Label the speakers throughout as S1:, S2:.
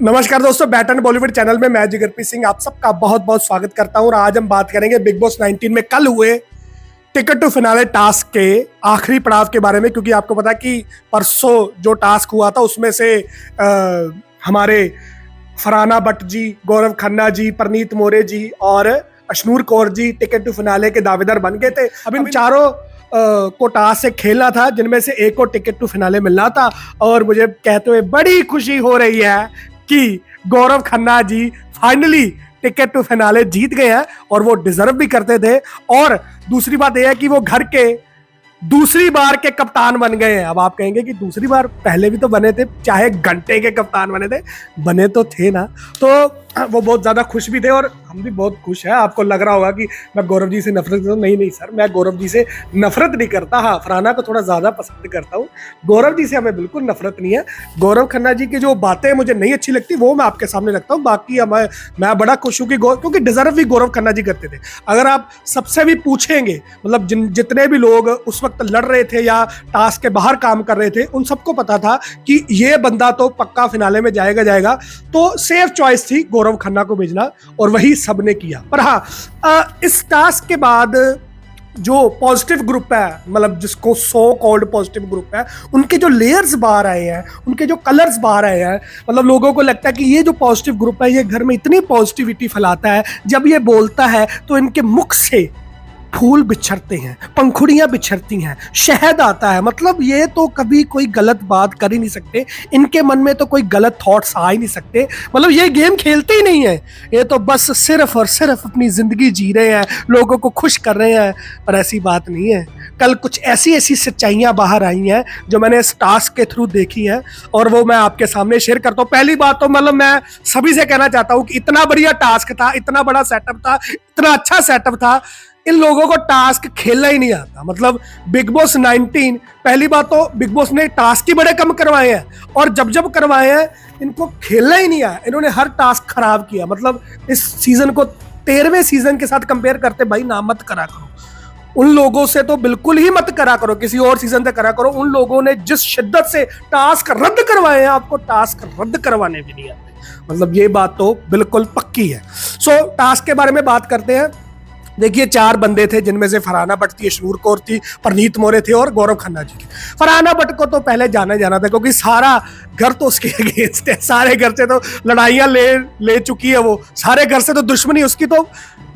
S1: नमस्कार दोस्तों, baton Bollywood channel में मैं जिगरप्रीत सिंह आप सबका बहुत बहुत स्वागत करता हूं। और आज हम बात करेंगे बिग बॉस 19 में कल हुए टिकट टू फिनाले टास्क के आखिरी पड़ाव के बारे में। क्योंकि आपको पता कि परसों जो टास्क हुआ था उसमें से हमारे फरहाना बट जी, गौरव खन्ना जी, परनीत मोरे जी और Ashnoor Kaur ji ticket to finale के दावेदार बन गए थे। अब इन चारों को टास्क से खेलना था, जिनमें से एक को टिकट टू फिनाले मिलना था। और मुझे कहते हुए बड़ी खुशी हो रही है कि Gaurav Khanna ji finally ticket to finale जीत गए हैं और वो डिजर्व भी करते थे। और दूसरी बात यह है कि वो घर के दूसरी बार के कप्तान बन गए हैं। अब आप कहेंगे कि दूसरी बार, पहले भी तो बने थे, चाहे घंटे के कप्तान बने थे, बने तो थे ना। तो वो बहुत ज्यादा खुश भी थे और हम भी बहुत खुश हैं। आपको लग रहा होगा कि मैं गौरव जी से नफरत करता हूँ। नहीं सर, मैं गौरव जी से नफरत नहीं करता। हाँ, फरहाना को थोड़ा ज्यादा पसंद करता हूँ। गौरव जी से हमें बिल्कुल नफरत नहीं है। गौरव खन्ना जी की जो बातें मुझे नहीं अच्छी लगती वो मैं आपके सामने रखता हूँ। बाकी मैं बड़ा खुश हूँ कि क्योंकि डिजर्व भी गौरव खन्ना जी करते थे। अगर आप सबसे भी पूछेंगे, मतलब जितने भी लोग उस वक्त लड़ रहे थे या टास्क के बाहर काम कर रहे थे, उन सबको पता था कि ये बंदा तो पक्का फिनाले में जाएगा। तो सेफ चॉइस थी गौरव खन्ना को भेजना और वही सबने किया। पर हाँ, इस टास्क के बाद जो पॉजिटिव ग्रुप है, मतलब जिसको सो कॉल्ड पॉजिटिव ग्रुप है, उनके जो लेयर्स बाहर आए हैं, उनके जो कलर्स बाहर आए हैं, मतलब लोगों को लगता है कि ये जो पॉजिटिव ग्रुप है ये घर में इतनी पॉजिटिविटी फैलाता है। जब ये बोलता है तो इनके मुख से फूल बिछड़ते हैं, पंखुड़ियां बिछड़ती हैं, शहद आता है। मतलब ये तो कभी कोई गलत बात कर ही नहीं सकते, इनके मन में तो कोई गलत थॉट्स आ ही नहीं सकते। मतलब ये गेम खेलते ही नहीं है, ये तो बस सिर्फ और सिर्फ अपनी जिंदगी जी रहे हैं, लोगों को खुश कर रहे हैं। पर ऐसी बात नहीं है। कल कुछ ऐसी ऐसी सच्चाइयां बाहर आई हैं जो मैंने इस टास्क के थ्रू देखी हैं और वो मैं आपके सामने शेयर करता हूँ। पहली बात तो मतलब मैं सभी से कहना चाहता हूँ कि इतना बढ़िया टास्क था, इतना बड़ा सेटअप था, इतना अच्छा सेटअप था, इन लोगों को टास्क खेलना ही नहीं आता। मतलब बिग बॉस 19, पहली बात तो बिग बॉस ने टास्क ही बड़े कम करवाए हैं और जब करवाए हैं इनको खेलना ही नहीं आया। इन्होंने हर टास्क खराब किया। मतलब इस सीजन को 13वें सीजन के साथ कंपेयर करते भाई ना मत करा करो। उन लोगों से तो बिल्कुल ही मत करा करो, किसी और सीजन से करा करो। उन लोगों ने जिस शिद्दत से टास्क रद्द करवाए हैं, आपको टास्क रद्द करवाने भी नहीं आते। मतलब ये बात तो बिल्कुल पक्की है। सो टास्क के बारे में बात करते हैं। देखिए, 4 बंदे थे, जिनमें से फरहाना बट थी, अशनूर कौर थी, परनीत मोरे थे और गौरव खन्ना जी थे। फरहाना बट को तो पहले जाना था क्योंकि सारा घर तो उसके अगेंस्ट है, सारे घर से तो लड़ाइयां ले चुकी है, वो सारे घर से तो दुश्मनी उसकी, तो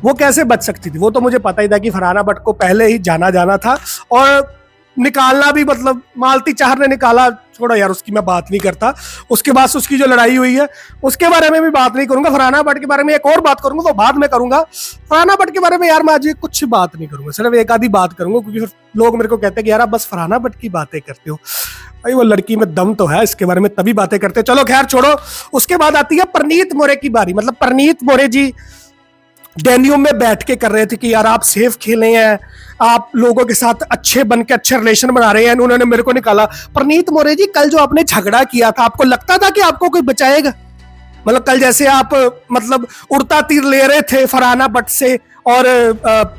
S1: वो कैसे बच सकती थी। वो तो मुझे पता ही था कि फरहाना बट को पहले ही जाना था और निकालना भी, मतलब मालती चाहर ने निकाला, छोड़ो यार उसकी मैं बात नहीं करता। उसके बाद से उसकी जो लड़ाई हुई है उसके बारे में भी बात नहीं करूंगा। फरहाना बट के बारे में एक और बात करूंगा, वो बाद में करूंगा। फरहाना बट के बारे में यार मैं आज कुछ बात नहीं करूंगा, सिर्फ एक आधी बात करूंगा, क्योंकि फिर लोग मेरे को कहते हैं कि यार आप बस फरहाना बट की बातें करते हो। भाई वो लड़की में दम तो है, इसके बारे में तभी बातें करते हैं। चलो खैर छोड़ो। उसके बाद आती है परनीत मोरे की बारी। मतलब परनीत मोरे जी डेन्यू में बैठ के कर रहे थे कि यार आप सेफ खेले हैं, आप लोगों के साथ अच्छे बन के अच्छे रिलेशन बना रहे हैं। उन्होंने मेरे को निकाला। परनीत मोरे जी, कल जो आपने झगड़ा किया था, आपको लगता था कि आपको कोई बचाएगा? मतलब कल जैसे आप मतलब उड़ता तीर ले रहे थे फरहाना बट से और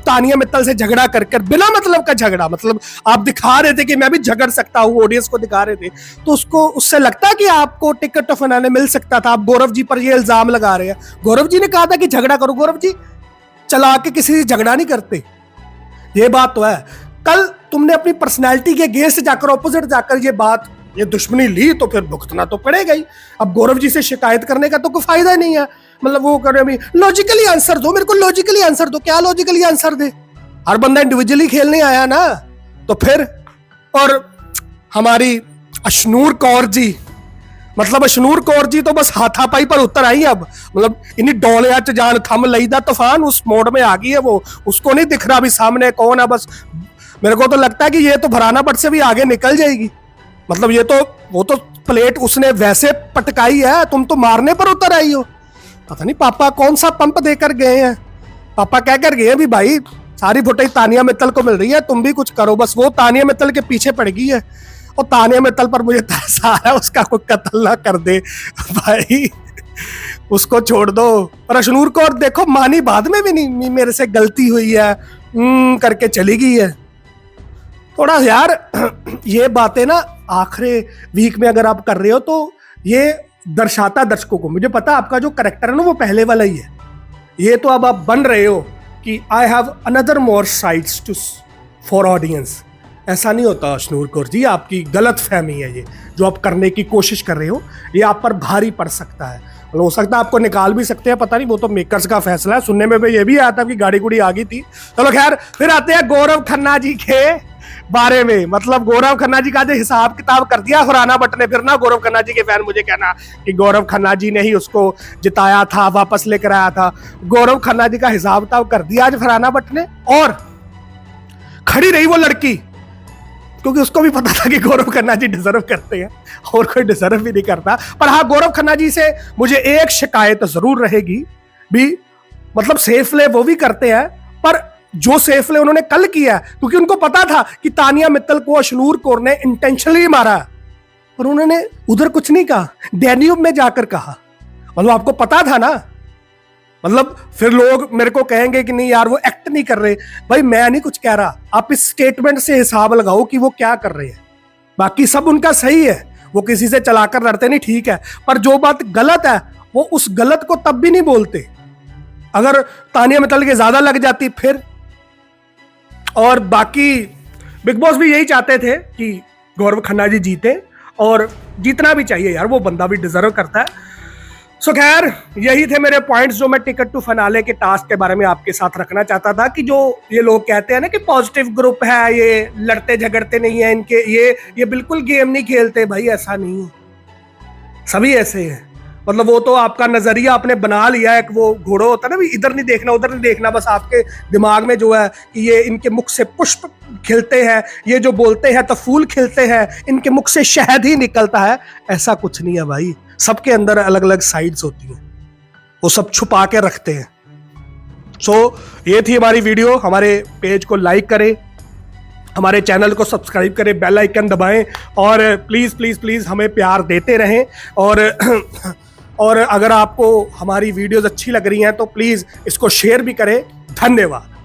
S1: तानिया मित्तल से झगड़ा कर बिना मतलब का झगड़ा, मतलब आप दिखा रहे थे कि मैं भी झगड़ सकता हूँ, ऑडियंस को दिखा रहे थे, तो उससे लगता है कि आपको टिकट फिनाले मिल सकता था। आप गौरव जी पर ये इल्जाम लगा रहे हैं। गौरव जी ने कहा था कि झगड़ा करो। गौरव जी चला के किसी से झगड़ा नहीं करते, ये बात तो है। कल तुमने अपनी पर्सनैलिटी के अगेंस्ट जाकर, ऑपोजिट जाकर ये दुश्मनी ली, तो फिर भुगतना तो पड़ेगा ही। अब गौरव जी से शिकायत करने का तो कोई फायदा ही नहीं है। मतलब वो कर रहे, लॉजिकली आंसर दो, मेरे को लॉजिकली आंसर दो। क्या लॉजिकली आंसर दे? हर बंदा इंडिविजुअली खेलने आया ना, तो फिर। और हमारी अशनूर कौर जी, मतलब अशनूर कौर जी तो बस हाथापाई पर उतर आई। अब मतलब इन्हीं डोलिया च जान थम लईदा तूफान उस मोड में आ गई है। वो उसको नहीं दिख रहा अभी सामने कौन है। बस मेरे को तो लगता है कि ये तो फरहाना बट से भी आगे निकल जाएगी। मतलब वो तो प्लेट उसने वैसे पटकाई है, तुम तो मारने पर उतर आई हो। पता नहीं पापा कौन सा पंप देकर गए हैं। पापा कह कर गए हैं भी भाई सारी फुटेज तानिया मित्तल को मिल रही है, तुम भी कुछ करो। बस वो तानिया मित्तल के पीछे पड़ गई है और तानिया मित्तल पर मुझे तरस आ रहा है, उसका कोई कत्ल ना कर दे भाई, उसको छोड़ दो। और अशनूर को और देखो, मानी बाद में भी नहीं, मेरे से गलती हुई है करके चली गई है। थोड़ा यार ये बातें ना आखिरी वीक में अगर आप कर रहे हो तो ये दर्शाता दर्शकों को, मुझे पता आपका जो करेक्टर है ना वो पहले वाला ही है। ये तो अब आप बन रहे हो कि I have another more sides to for audience. ऐसा नहीं होता अशनूर कौर जी, आपकी गलत फहमी है। ये जो आप करने की कोशिश कर रहे हो ये आप पर भारी पड़ सकता है, हो सकता है आपको निकाल भी सकते हैं, पता नहीं, वो तो मेकर्स का फैसला है। सुनने में ये भी आया था कि गाड़ी गुड़ी आ गई थी। चलो खैर, फिर आते हैं गौरव खन्ना जी के बारे में। मतलब गौरव खन्ना जी का जो हिसाब किताब कर दिया खुराना भट्ट ने। फिर ना गौरव खन्ना जी के फैन मुझे कहना कि गौरव खन्ना जी ने ही उसको जिताया था, वापस लेकर आया था। गौरव खन्ना जी का हिसाब किताब कर दिया आज खुराना भट्ट ने, और खड़ी रही वो लड़की, क्योंकि उसको भी पता था कि गौरव खन्ना जी डिजर्व करते हैं और कोई डिजर्व भी नहीं करता। पर हाँ, गौरव खन्ना जी से मुझे एक शिकायत जरूर रहेगी भी, मतलब सेफ प्ले वो भी करते हैं, पर जो सेफ प्ले उन्होंने कल किया, क्योंकि उनको पता था कि तानिया मित्तल को अशनूर कौर ने इंटेंशनली मारा, पर उन्होंने उधर कुछ नहीं कहा, डैन्यूब में जाकर कहा। मतलब आपको पता था ना। मतलब फिर लोग मेरे को कहेंगे कि नहीं यार वो एक्ट नहीं कर रहे। भाई मैं नहीं कुछ कह रहा, आप इस स्टेटमेंट से हिसाब लगाओ कि वो क्या कर रहे हैं। बाकी सब उनका सही है, वो किसी से चलाकर लड़ते नहीं, ठीक है, पर जो बात गलत है वो उस गलत को तब भी नहीं बोलते। अगर तानिया मित्तल के ज्यादा लग जाती फिर। और बाकी बिग बॉस भी यही चाहते थे कि गौरव खन्ना जी जीते, और जीतना भी चाहिए यार, वो बंदा भी डिजर्व करता है। सो खैर, यही थे मेरे पॉइंट्स जो मैं टिकट टू फिनाले के टास्क के बारे में आपके साथ रखना चाहता था। कि जो ये लोग कहते हैं ना कि पॉजिटिव ग्रुप है, ये लड़ते झगड़ते नहीं है, इनके ये बिल्कुल गेम नहीं खेलते, भाई ऐसा नहीं है, सभी ऐसे हैं। मतलब वो तो आपका नजरिया आपने बना लिया है, एक वो घोड़ा होता है ना, इधर नहीं देखना उधर नहीं देखना, बस आपके दिमाग में जो है कि ये इनके मुख से पुष्प खिलते हैं, ये जो बोलते हैं तो फूल खिलते हैं, इनके मुख से शहद ही निकलता है। ऐसा कुछ नहीं है भाई, सबके अंदर अलग अलग साइड्स होती हैं, वो सब छुपा के रखते हैं। सो ये थी हमारी वीडियो। हमारे पेज को लाइक करें, हमारे चैनल को सब्सक्राइब करें, बेल आइकन दबाएं, और प्लीज़ प्लीज़ प्लीज़ हमें प्यार देते रहें। और अगर आपको हमारी वीडियोस अच्छी लग रही हैं तो प्लीज़ इसको शेयर भी करें। धन्यवाद।